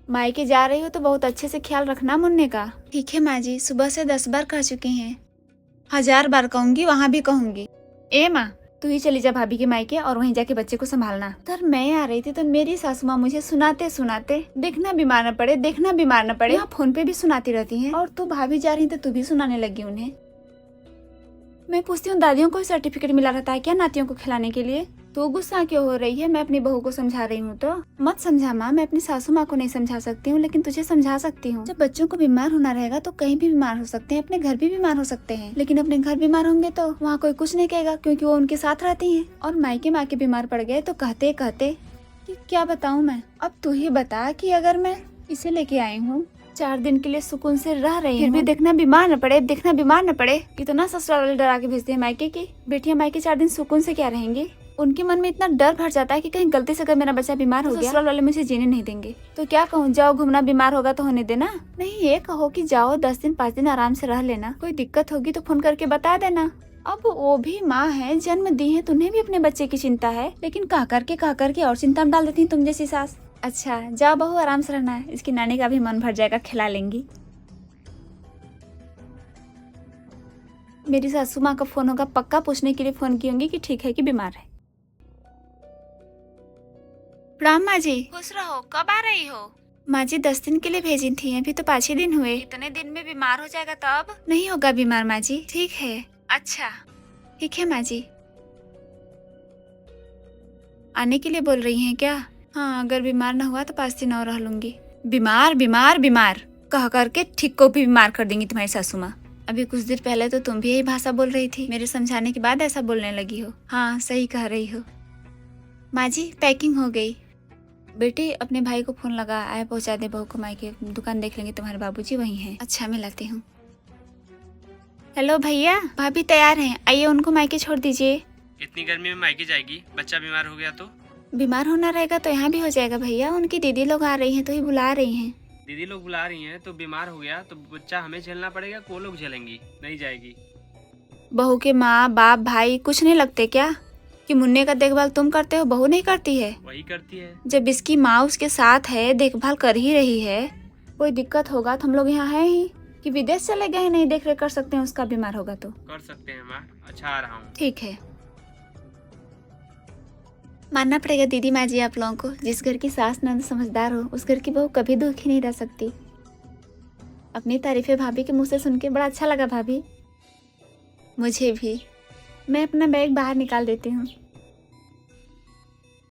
मायके जा रही हो तो बहुत अच्छे से ख्याल रखना मुन्ने का। ठीक है माँ जी, सुबह से 10 बार कह चुकी हैं, 1000 बार कहूंगी, वहाँ भी कहूंगी। ए माँ, तू ही चली जा भाभी के मायके और वहीं जाके बच्चे को संभालना। तर मैं आ रही थी तो मेरी सासू माँ मुझे सुनाते सुनाते देखना बीमार न पड़े, देखना बीमार न पड़े, यहाँ फोन पे भी सुनाती रहती हैं। और तू भाभी जा रही तो तू भी सुनाने लगी उन्हें। मैं पूछती हूँ दादियों को सर्टिफिकेट मिला रहता है क्या नातियों को खिलाने के लिए? तो गुस्सा क्यों हो रही है? मैं अपनी बहू को समझा रही हूँ तो। मत समझा माँ, मैं अपनी सासू माँ को नहीं समझा सकती हूँ लेकिन तुझे समझा सकती हूँ। जब बच्चों को बीमार होना रहेगा तो कहीं भी बीमार हो सकते हैं, अपने घर भी बीमार हो सकते हैं, लेकिन अपने घर बीमार होंगे तो वहाँ कोई कुछ नहीं कहेगा क्योंकि वो उनके साथ रहती है। और मायके माँ के बीमार पड़ गए तो कहते कहते कि क्या बताऊँ मैं। अब तू ही बता कि अगर मैं इसे लेके आई हूँ 4 दिन के लिए सुकून से रह रही फिर भी देखना बीमार न पड़े, देखना बीमार न पड़े। इतना ससुराल वाले डरा के भेजते हैं मायके की बेटियां मायके 4 दिन सुकून से क्या रहेंगी? उनके मन में इतना डर भर जाता है कि कहीं गलती से अगर मेरा बच्चा बीमार हो गया ससुराल वाले मुझे जीने नहीं देंगे। तो क्या कहूँ, जाओ घूमना, बीमार होगा तो होने देना। नहीं, ये कहो कि जाओ 10 दिन 5 दिन आराम से रह लेना, कोई दिक्कत होगी तो फोन करके बता देना। अब वो भी माँ है, जन्म दी है, तुम्हें भी अपने बच्चे की चिंता है, लेकिन कह करके और चिंता में डाल देती है तुम जैसी सास। अच्छा जाओ बहू, आराम से रहना है, इसकी नानी का भी मन भर जाएगा, खिला लेंगी। मेरी सासू माँ का फोन होगा, पक्का पूछने के लिए फोन की होंगी कि ठीक है कि बीमार है। प्रणाम माँ जी। खुश रहो। कब आ रही हो? माँ जी 10 दिन के लिए भेजी थी, अभी तो 5 ही दिन हुए। इतने दिन में बीमार हो जाएगा तब? नहीं होगा बीमार माँ जी। ठीक है। अच्छा ठीक है माँ जी। आने के लिए बोल रही हैं क्या? हाँ, अगर बीमार न हुआ तो 5 दिन और रह लूंगी। बीमार बीमार बीमार कह करके ठीक को भी बीमार कर देंगी तुम्हारी सासू माँ। अभी कुछ देर पहले तो तुम भी यही भाषा बोल रही थी, मेरे समझाने के बाद ऐसा बोलने लगी हो। हाँ सही कह रही हो। माँ जी पैकिंग हो गई। बेटी अपने भाई को फोन लगा, आए पहुँचा दे बहू को मायके, दुकान देख लेंगे, तुम्हारे बाबूजी वहीं हैं। अच्छा मैं लाती हूँ। हेलो भैया, भाभी तैयार हैं, आइए उनको मायके छोड़ दीजिए। इतनी गर्मी में मायके जाएगी? बच्चा बीमार हो गया तो? बीमार होना रहेगा तो यहाँ भी हो जाएगा भैया, उनकी दीदी लोग आ रही हैं तो ही बुला रही हैं। दीदी लोग बुला रही हैं तो बीमार हो गया तो बच्चा हमें झेलना पड़ेगा, वो लोग झेलेंगी? नहीं जाएगी। बहू के माँ बाप भाई कुछ नहीं लगते क्या कि मुन्ने का देखभाल तुम करते हो, बहू नहीं करती है? वही करती है। जब इसकी माँ उसके साथ है, देखभाल कर ही रही है, कोई दिक्कत होगा तो हम लोग यहाँ है ही कि विदेश चले गए नहीं देख रेख कर सकते हैं उसका, बीमार होगा तो? कर सकते हैं माँ, अच्छा आ रहा हूँ। ठीक है। मानना पड़ेगा दीदी माँ जी आप लोगों को, जिस घर की सास नंद समझदार हो उस घर की बहू कभी दुखी नहीं रह सकती। अपनी तारीफें भाभी के मुंह से सुन के बड़ा अच्छा लगा भाभी। मुझे भी। मैं अपना बैग बाहर निकाल देती हूँ।